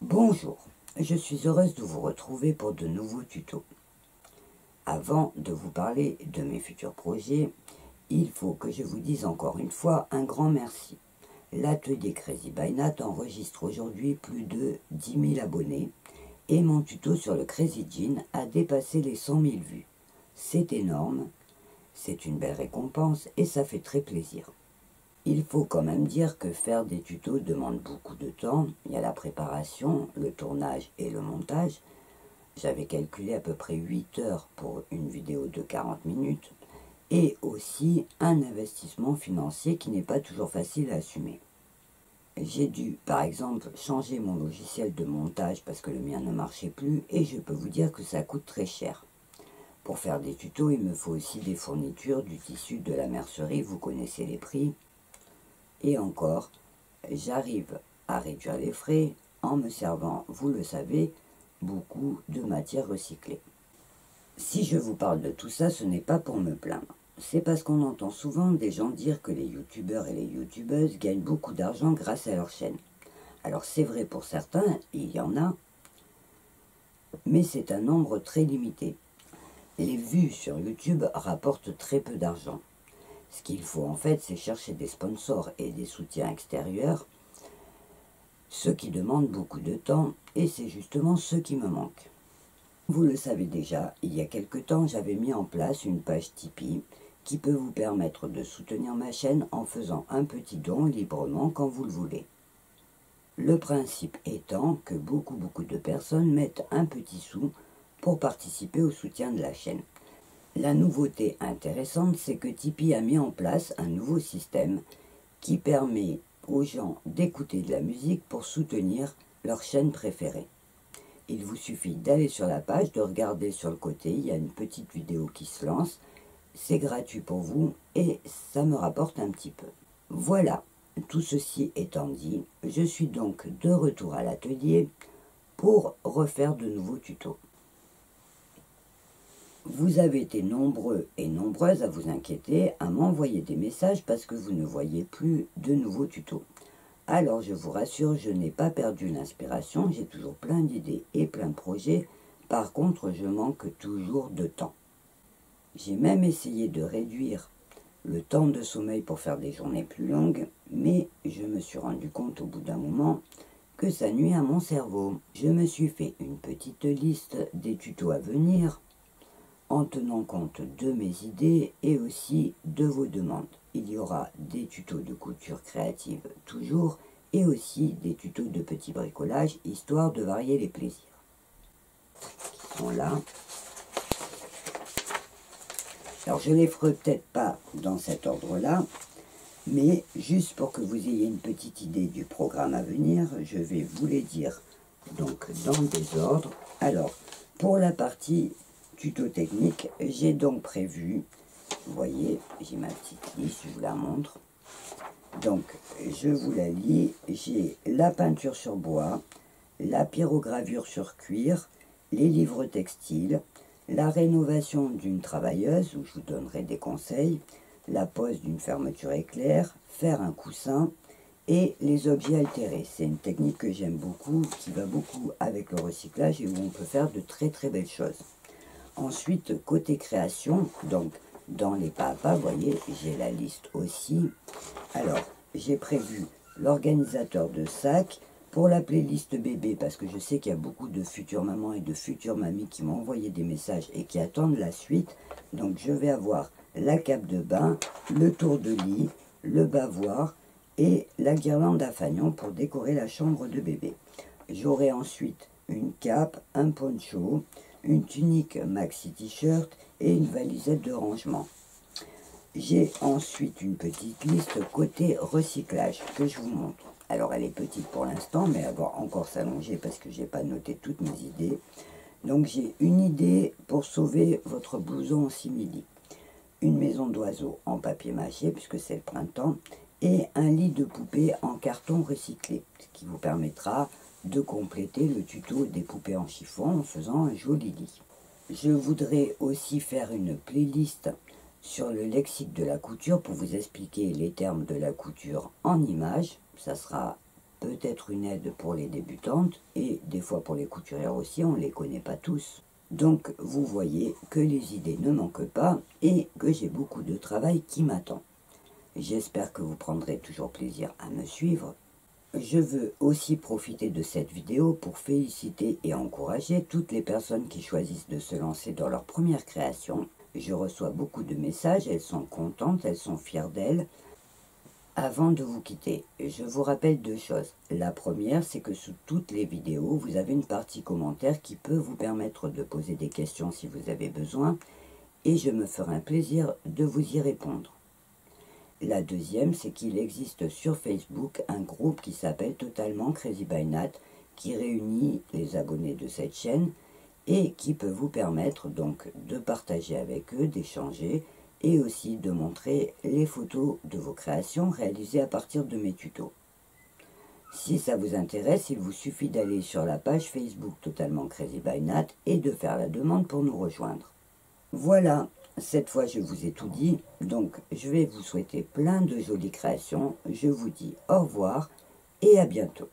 Bonjour, je suis heureuse de vous retrouver pour de nouveaux tutos. Avant de vous parler de mes futurs projets, il faut que je vous dise encore une fois un grand merci. L'atelier Crazy by Nat enregistre aujourd'hui plus de 10 000 abonnés et mon tuto sur le Crazy Jean a dépassé les 100 000 vues. C'est énorme, c'est une belle récompense et ça fait très plaisir. Il faut quand même dire que faire des tutos demande beaucoup de temps. Il y a la préparation, le tournage et le montage. J'avais calculé à peu près 8 heures pour une vidéo de 40 minutes. Et aussi un investissement financier qui n'est pas toujours facile à assumer. J'ai dû, par exemple, changer mon logiciel de montage parce que le mien ne marchait plus. Et je peux vous dire que ça coûte très cher. Pour faire des tutos, il me faut aussi des fournitures, du tissu, de la mercerie. Vous connaissez les prix. Et encore, j'arrive à réduire les frais en me servant, vous le savez, beaucoup de matières recyclées. Si je vous parle de tout ça, ce n'est pas pour me plaindre. C'est parce qu'on entend souvent des gens dire que les youtubeurs et les youtubeuses gagnent beaucoup d'argent grâce à leur chaîne. Alors c'est vrai pour certains, il y en a, mais c'est un nombre très limité. Les vues sur YouTube rapportent très peu d'argent. Ce qu'il faut en fait, c'est chercher des sponsors et des soutiens extérieurs, ce qui demande beaucoup de temps, et c'est justement ce qui me manque. Vous le savez déjà, il y a quelque temps, j'avais mis en place une page Tipeee qui peut vous permettre de soutenir ma chaîne en faisant un petit don librement quand vous le voulez. Le principe étant que beaucoup de personnes mettent un petit sou pour participer au soutien de la chaîne. La nouveauté intéressante, c'est que Tipeee a mis en place un nouveau système qui permet aux gens d'écouter de la musique pour soutenir leur chaîne préférée. Il vous suffit d'aller sur la page, de regarder sur le côté, il y a une petite vidéo qui se lance. C'est gratuit pour vous et ça me rapporte un petit peu. Voilà, tout ceci étant dit, je suis donc de retour à l'atelier pour refaire de nouveaux tutos. Vous avez été nombreux et nombreuses à vous inquiéter, à m'envoyer des messages parce que vous ne voyez plus de nouveaux tutos. Alors je vous rassure, je n'ai pas perdu l'inspiration, j'ai toujours plein d'idées et plein de projets. Par contre, je manque toujours de temps. J'ai même essayé de réduire le temps de sommeil pour faire des journées plus longues, mais je me suis rendu compte au bout d'un moment que ça nuit à mon cerveau. Je me suis fait une petite liste des tutos à venir, en tenant compte de mes idées et aussi de vos demandes. Il y aura des tutos de couture créative toujours et aussi des tutos de petit bricolage, histoire de varier les plaisirs. Qui sont là. Alors je ne les ferai peut-être pas dans cet ordre-là, mais juste pour que vous ayez une petite idée du programme à venir, je vais vous les dire donc dans le désordre. Alors, pour la partie tuto technique, j'ai donc prévu, vous voyez, j'ai ma petite liste, je vous la montre. Donc, je vous la lis, j'ai la peinture sur bois, la pyrogravure sur cuir, les livres textiles, la rénovation d'une travailleuse, où je vous donnerai des conseils, la pose d'une fermeture éclair, faire un coussin, et les objets altérés. C'est une technique que j'aime beaucoup, qui va beaucoup avec le recyclage et où on peut faire de très belles choses. Ensuite, côté création, donc dans les pas à pas, vous voyez, j'ai la liste aussi. Alors, j'ai prévu l'organisateur de sacs pour la playlist bébé, parce que je sais qu'il y a beaucoup de futures mamans et de futures mamies qui m'ont envoyé des messages et qui attendent la suite. Donc, je vais avoir la cape de bain, le tour de lit, le bavoir et la guirlande à fanion pour décorer la chambre de bébé. J'aurai ensuite une cape, un poncho, une tunique maxi t-shirt et une valisette de rangement. J'ai ensuite une petite liste côté recyclage que je vous montre. Alors elle est petite pour l'instant, mais elle va encore s'allonger parce que j'ai pas noté toutes mes idées. Donc j'ai une idée pour sauver votre blouson en simili, une maison d'oiseaux en papier mâché puisque c'est le printemps, et un lit de poupée en carton recyclé, ce qui vous permettra de compléter le tuto des poupées en chiffon en faisant un joli lit. Je voudrais aussi faire une playlist sur le lexique de la couture pour vous expliquer les termes de la couture en images. Ça sera peut être une aide pour les débutantes et des fois pour les couturières aussi, on ne les connaît pas tous. Donc vous voyez que les idées ne manquent pas et que j'ai beaucoup de travail qui m'attend. J'espère que vous prendrez toujours plaisir à me suivre. Je veux aussi profiter de cette vidéo pour féliciter et encourager toutes les personnes qui choisissent de se lancer dans leur première création. Je reçois beaucoup de messages, elles sont contentes, elles sont fières d'elles. Avant de vous quitter, je vous rappelle 2 choses. La première, c'est que sous toutes les vidéos, vous avez une partie commentaire qui peut vous permettre de poser des questions si vous avez besoin, et je me ferai un plaisir de vous y répondre. La deuxième, c'est qu'il existe sur Facebook un groupe qui s'appelle Totalement Crazy by Nat, qui réunit les abonnés de cette chaîne et qui peut vous permettre donc de partager avec eux, d'échanger et aussi de montrer les photos de vos créations réalisées à partir de mes tutos. Si ça vous intéresse, il vous suffit d'aller sur la page Facebook Totalement Crazy by Nat et de faire la demande pour nous rejoindre. Voilà, cette fois je vous ai tout dit, donc je vais vous souhaiter plein de jolies créations. Je vous dis au revoir et à bientôt.